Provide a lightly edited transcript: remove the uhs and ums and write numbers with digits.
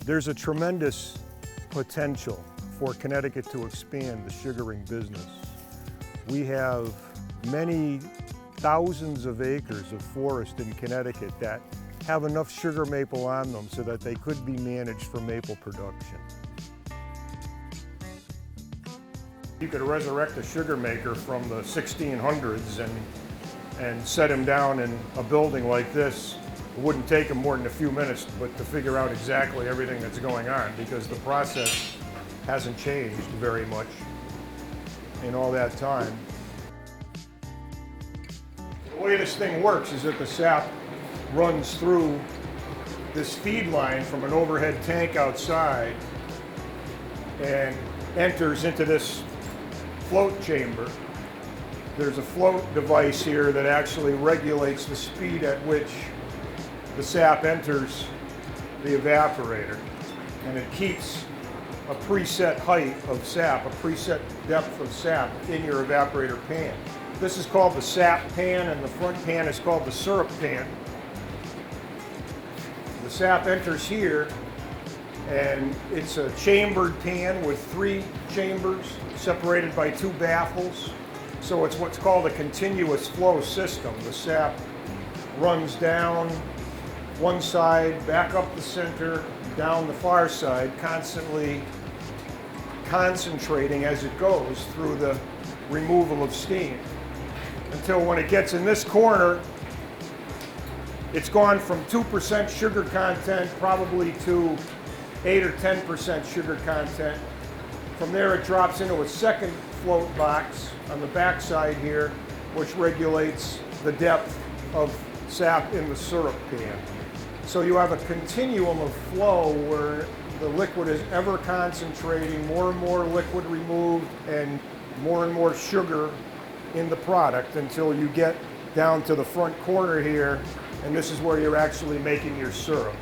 There's a tremendous potential for Connecticut to expand the sugaring business. We have many thousands of acres of forest in Connecticut that have enough sugar maple on them so that they could be managed for maple production. You could resurrect a sugar maker from the 1600s and set him down in a building like this. It wouldn't take them more than a few minutes but to figure out exactly everything that's going on, because the process hasn't changed very much in all that time. The way this thing works is that the sap runs through this feed line from an overhead tank outside and enters into this float chamber. There's a float device here that actually regulates the speed at which the sap enters the evaporator, and it keeps a preset height of sap, a preset depth of sap in your evaporator pan. This is called the sap pan, and the front pan is called the syrup pan. The sap enters here, and it's a chambered pan with 3 chambers separated by 2 baffles. So it's what's called a continuous flow system. The sap runs down one side, back up the center, down the far side, constantly concentrating as it goes through the removal of steam, until when it gets in this corner, it's gone from 2% sugar content probably to 8 or 10% sugar content. From there it drops into a second float box on the back side here, which regulates the depth of sap in the syrup pan. So you have a continuum of flow where the liquid is ever concentrating, more and more liquid removed and more sugar in the product, until you get down to the front corner here, and this is where you're actually making your syrup.